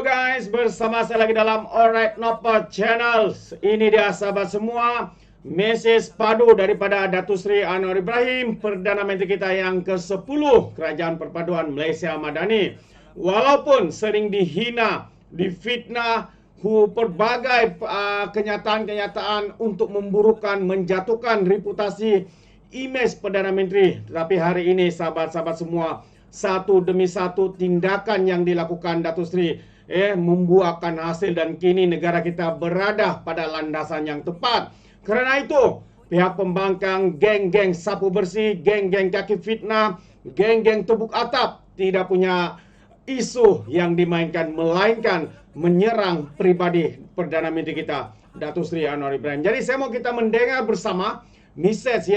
guys, bersama saya lagi dalam Alright Noper Channel. Ini dia sahabat semua, mesej padu daripada Datuk Seri Anwar Ibrahim, Perdana Menteri kita yang ke-10 Kerajaan Perpaduan Malaysia Madani. Walaupun sering dihina, difitnah, berbagai kenyataan-kenyataan untuk memburukkan, menjatuhkan reputasi imej Perdana Menteri. Tetapi hari ini sahabat-sahabat semua, satu demi satu tindakan yang dilakukan Datuk Seri membuahkan hasil dan kini negara kita berada pada landasan yang tepat. Kerana itu, pihak pembangkang geng-geng sapu bersih, geng-geng kaki fitnah, geng-geng tebuk atap tidak punya isu yang dimainkan, melainkan menyerang pribadi Perdana Menteri kita, Datuk Seri Anwar Ibrahim. Jadi saya mau kita mendengar bersama mesej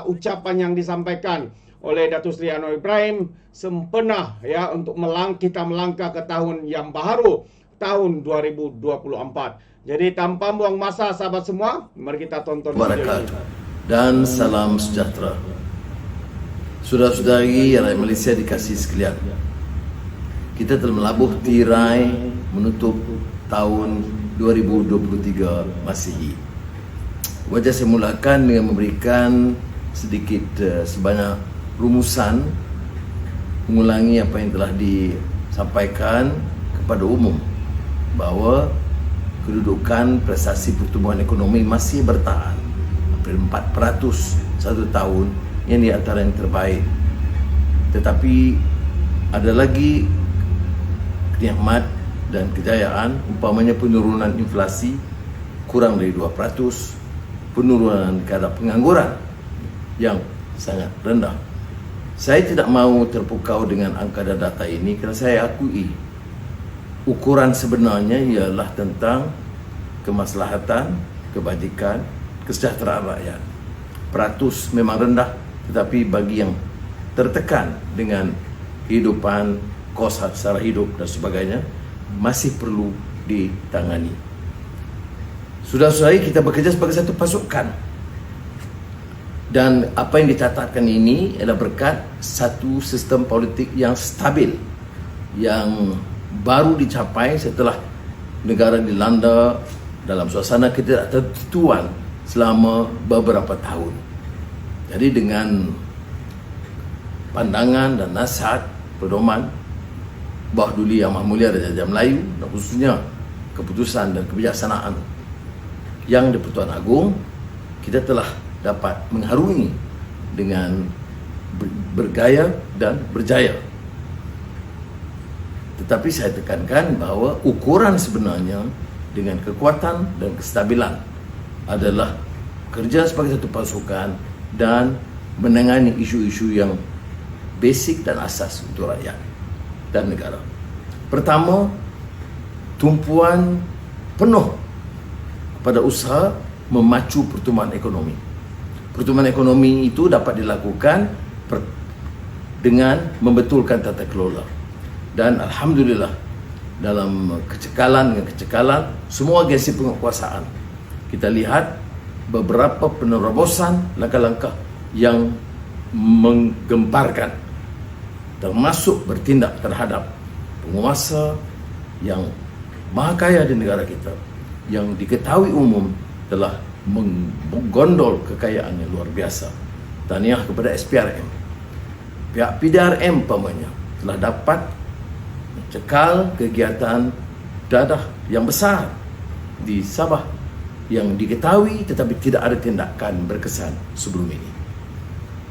ucapan yang disampaikan oleh Datuk Seri Anwar Ibrahim sempena untuk kita melangkah ke tahun yang baru, tahun 2024. Jadi tanpa buang masa sahabat semua, mari kita tonton video ini. Dan salam sejahtera. Saudara-saudari rakyat Malaysia dikasihi sekalian, kita telah melabuh tirai menutup tahun 2023 Masihi. Wajah saya mulakan dengan memberikan sedikit sebanyak rumusan, mengulangi apa yang telah disampaikan kepada umum, bahawa kedudukan prestasi pertumbuhan ekonomi masih bertahan hampir 4% satu tahun, yang di antara yang terbaik. Tetapi ada lagi nikmat dan kejayaan, umpamanya penurunan inflasi kurang dari 2%, penurunan kadar pengangguran yang sangat rendah. Saya tidak mau terpukau dengan angka dan data ini kerana saya akui ukuran sebenarnya ialah tentang kemaslahatan, kebajikan, kesejahteraan rakyat. Peratus memang rendah, tetapi bagi yang tertekan dengan kehidupan, kos sara hidup dan sebagainya, masih perlu ditangani. Saudara-saudari, kita bekerja sebagai satu pasukan. Dan apa yang dicatatkan ini adalah berkat satu sistem politik yang stabil, yang baru dicapai setelah negara dilanda dalam suasana ketidaktentuan selama beberapa tahun. Jadi dengan pandangan dan nasihat pedoman Bawah Duli Yang Maha Mulia Raja Melayu, dan khususnya keputusan dan kebijaksanaan Yang di-Pertuan Agong, kita telah dapat mengharungi dengan bergaya dan berjaya. Tetapi saya tekankan bahawa ukuran sebenarnya dengan kekuatan dan kestabilan adalah kerja sebagai satu pasukan dan menangani isu-isu yang basic dan asas untuk rakyat dan negara. Pertama, tumpuan penuh pada usaha memacu pertumbuhan ekonomi. Pertumbuhan ekonomi itu dapat dilakukan dengan membetulkan tata kelola. Dan Alhamdulillah, dalam kecekalan, semua agensi penguasaan, kita lihat beberapa penerobosan langkah-langkah yang menggemparkan, termasuk bertindak terhadap penguasa yang maha kaya di negara kita, yang diketahui umum telah menggondol kekayaan yang luar biasa. Tahniah kepada SPRM. Pihak PDRM umpamanya telah dapat mencekal kegiatan dadah yang besar di Sabah yang diketahui tetapi tidak ada tindakan berkesan sebelum ini.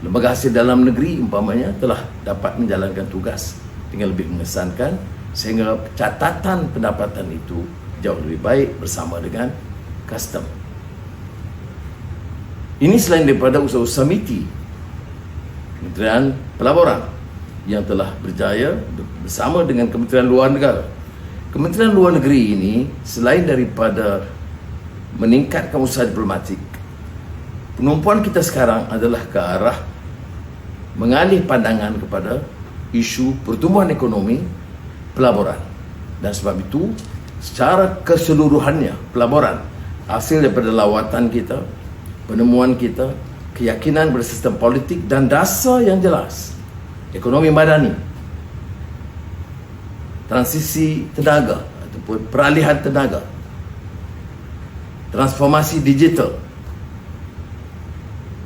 Lembaga hasil dalam negeri umpamanya telah dapat menjalankan tugas dengan lebih mengesankan, sehingga catatan pendapatan itu jauh lebih baik bersama dengan custom. Ini selain daripada usaha-usaha MITI, Kementerian Pelaburan yang telah berjaya bersama dengan Kementerian Luar Negara. Kementerian Luar Negeri ini selain daripada meningkatkan usaha diplomatik, penumpuan kita sekarang adalah ke arah mengalih pandangan kepada isu pertumbuhan ekonomi pelaburan. Dan sebab itu, secara keseluruhannya pelaburan, hasil daripada lawatan kita, penemuan kita, keyakinan bersistem politik dan dasar yang jelas ekonomi madani transisi tenaga ataupun peralihan tenaga, transformasi digital,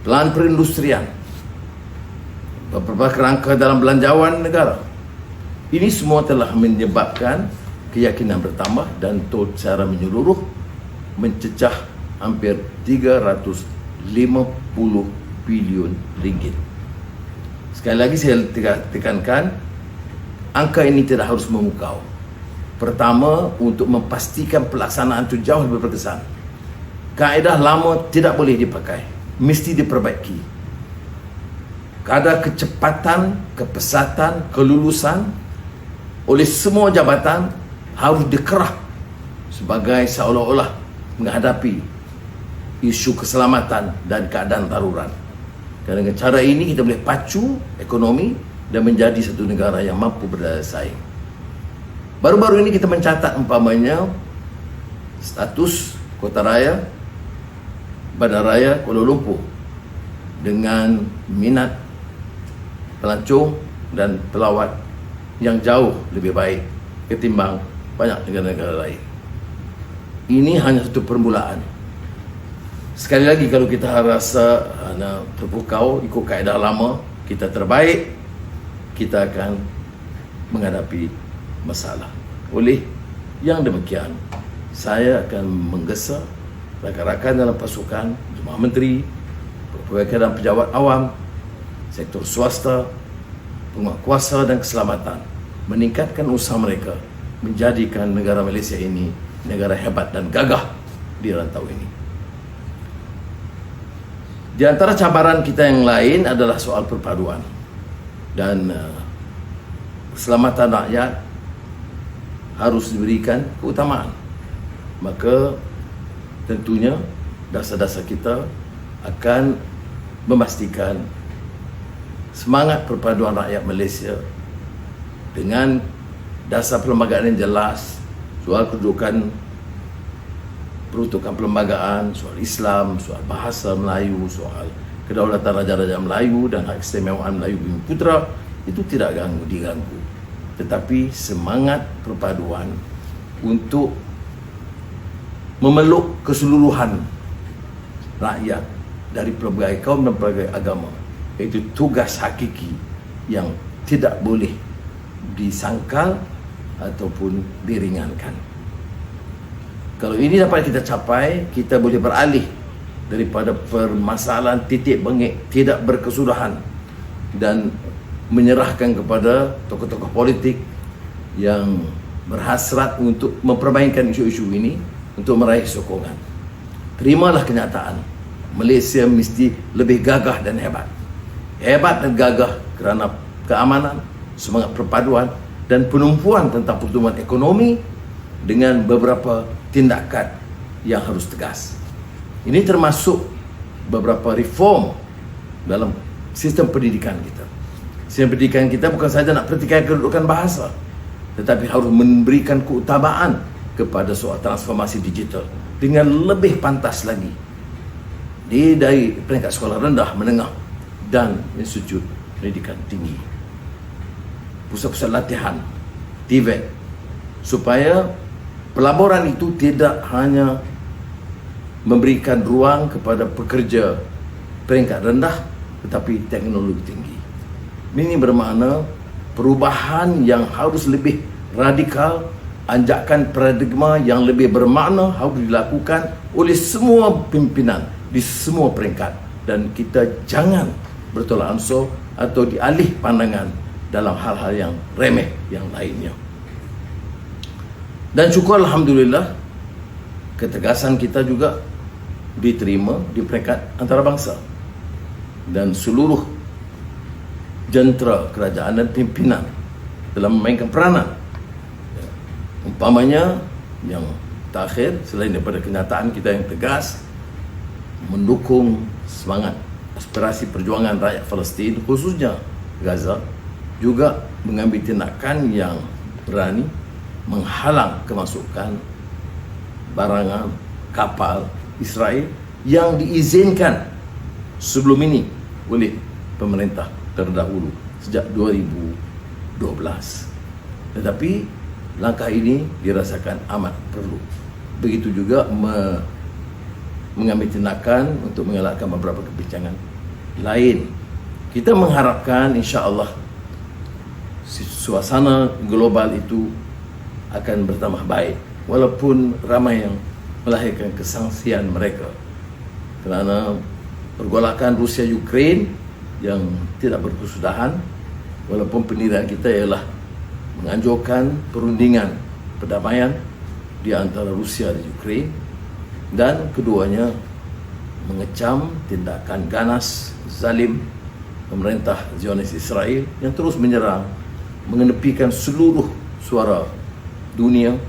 pelan perindustrian, beberapa kerangka dalam belanjawan negara. Ini semua telah menyebabkan keyakinan bertambah dan secara menyeluruh mencecah hampir 350 bilion ringgit. Sekali lagi saya tekankan, angka ini tidak harus memukau. Pertama, untuk memastikan pelaksanaan itu jauh lebih berkesan. Kaedah lama tidak boleh dipakai, mesti diperbaiki. Kadar kecepatan, kepesatan, kelulusan oleh semua jabatan harus dikerah sebagai seolah-olah menghadapi isu keselamatan dan keadaan darurat. Kerana dengan cara ini kita boleh pacu ekonomi dan menjadi satu negara yang mampu berdaya saing. Baru-baru ini kita mencatat umpamanya status kota raya, bandaraya Kuala Lumpur dengan minat pelancong dan pelawat yang jauh lebih baik ketimbang banyak negara-negara lain. Ini hanya satu permulaan. Sekali lagi, kalau kita rasa terpukau ikut kaedah lama, kita terbaik, kita akan menghadapi masalah. Oleh yang demikian, saya akan menggesa rakan-rakan dalam pasukan, jemaah menteri, pegawai dan pejabat awam, sektor swasta, penguatkuasa dan keselamatan, meningkatkan usaha mereka menjadikan negara Malaysia ini negara hebat dan gagah di rantau ini. Di antara cabaran kita yang lain adalah soal perpaduan dan keselamatan rakyat harus diberikan keutamaan. Maka tentunya dasar-dasar kita akan memastikan semangat perpaduan rakyat Malaysia dengan dasar perlembagaan yang jelas, soal kedudukan peruntukan perlembagaan, soal Islam, soal bahasa Melayu, soal kedaulatan Raja-Raja Melayu dan hak keistimewaan Melayu Bumi Putra, itu tidak diganggu. Tetapi semangat perpaduan untuk memeluk keseluruhan rakyat dari pelbagai kaum dan pelbagai agama, itu tugas hakiki yang tidak boleh disangkal ataupun diringankan. Kalau ini dapat kita capai, kita boleh beralih daripada permasalahan titik bengek tidak berkesudahan dan menyerahkan kepada tokoh-tokoh politik yang berhasrat untuk mempermainkan isu-isu ini untuk meraih sokongan. Terimalah kenyataan, Malaysia mesti lebih gagah dan hebat. Hebat dan gagah kerana keamanan, semangat perpaduan dan penumpuan tentang pertumbuhan ekonomi dengan beberapa tindakan yang harus tegas. Ini termasuk beberapa reform dalam sistem pendidikan kita. Sistem pendidikan kita bukan sahaja nak perhatikan kedudukan bahasa, tetapi harus memberikan keutamaan kepada soal transformasi digital dengan lebih pantas lagi dari peringkat sekolah rendah, menengah dan institut pendidikan tinggi, pusat-pusat latihan, TVET, supaya pelaburan itu tidak hanya memberikan ruang kepada pekerja peringkat rendah tetapi teknologi tinggi. Ini bermakna perubahan yang harus lebih radikal, anjakan paradigma yang lebih bermakna harus dilakukan oleh semua pimpinan di semua peringkat, dan kita jangan bertolak ansur atau dialih pandangan dalam hal-hal yang remeh yang lainnya. Dan syukur alhamdulillah, ketegasan kita juga diterima di peringkat antarabangsa dan seluruh jentera kerajaan dan pimpinan dalam memainkan peranan. Umpamanya yang terakhir, selain daripada kenyataan kita yang tegas mendukung semangat aspirasi perjuangan rakyat Palestin, khususnya Gaza, juga mengambil tindakan yang berani menghalang kemasukan barangan kapal Israel yang diizinkan sebelum ini oleh pemerintah terdahulu sejak 2012. Tetapi langkah ini dirasakan amat perlu. Begitu juga mengambil tindakan untuk mengelakkan beberapa kebincangan lain. Kita mengharapkan insya-Allah suasana global itu akan bertambah baik, walaupun ramai yang melahirkan kesangsian mereka kerana pergolakan Rusia Ukraine yang tidak berkesudahan, walaupun pendirian kita ialah menganjurkan perundingan perdamaian di antara Rusia dan Ukraine, dan keduanya mengecam tindakan ganas zalim pemerintah Zionis Israel yang terus menyerang, mengenepikan seluruh suara dunia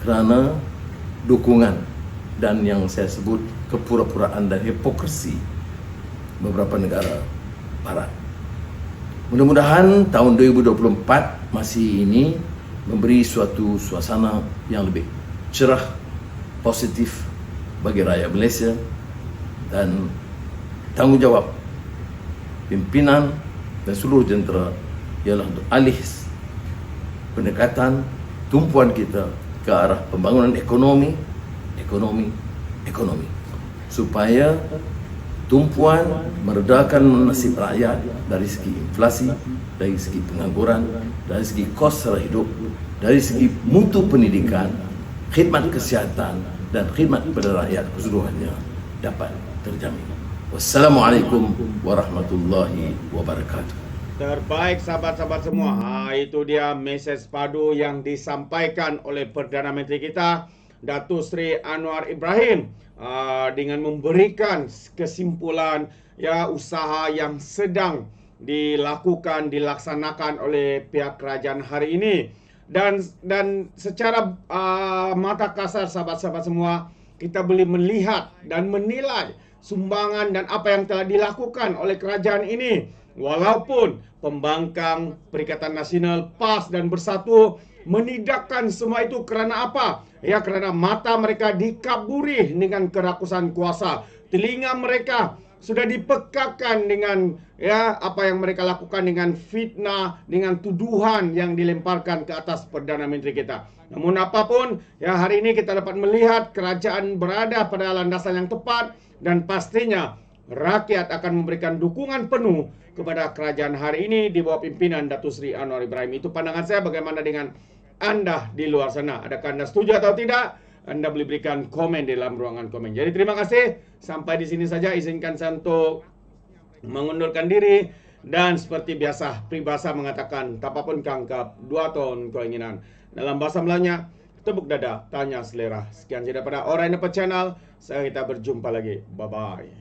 kerana dukungan dan yang saya sebut kepura-puraan dan hipokrisi beberapa negara barat. Mudah-mudahan tahun 2024 masih ini memberi suatu suasana yang lebih cerah, positif bagi rakyat Malaysia, dan tanggungjawab pimpinan dan seluruh jentera ialah untuk alih pendekatan tumpuan kita ke arah pembangunan ekonomi supaya tumpuan meredakan nasib rakyat dari segi inflasi, dari segi pengangguran, dari segi kos sara hidup, dari segi mutu pendidikan, khidmat kesihatan dan khidmat kepada rakyat keseluruhannya dapat terjamin. Wassalamualaikum warahmatullahi wabarakatuh. Terbaik sahabat-sahabat semua. Itu dia mesej padu yang disampaikan oleh Perdana Menteri kita, Datuk Seri Anwar Ibrahim, dengan memberikan kesimpulan usaha yang sedang dilaksanakan oleh pihak kerajaan hari ini. Dan secara mata kasar sahabat-sahabat semua, kita boleh melihat dan menilai sumbangan dan apa yang telah dilakukan oleh kerajaan ini. Walaupun pembangkang Perikatan Nasional PAS dan Bersatu menidakkan semua itu kerana apa? Kerana mata mereka dikaburi dengan kerakusan kuasa. Telinga mereka sudah dipekakan dengan apa yang mereka lakukan dengan fitnah, dengan tuduhan yang dilemparkan ke atas Perdana Menteri kita. Namun apapun, hari ini kita dapat melihat kerajaan berada pada landasan yang tepat, dan pastinya rakyat akan memberikan dukungan penuh kepada kerajaan hari ini di bawah pimpinan Datuk Seri Anwar Ibrahim. Itu pandangan saya. Bagaimana dengan Anda di luar sana? Adakah Anda setuju atau tidak? Anda boleh berikan komen di dalam ruangan komen. Jadi terima kasih. Sampai di sini saja. Izinkan saya untuk mengundurkan diri. Dan seperti biasa, peribahasa mengatakan, tapapun kangkap, 2 ton keinginan. Dalam bahasa Melayunya, tepuk dada, tanya selera. Sekian saja daripada Alright Nopper Channel. Kita berjumpa lagi. Bye-bye.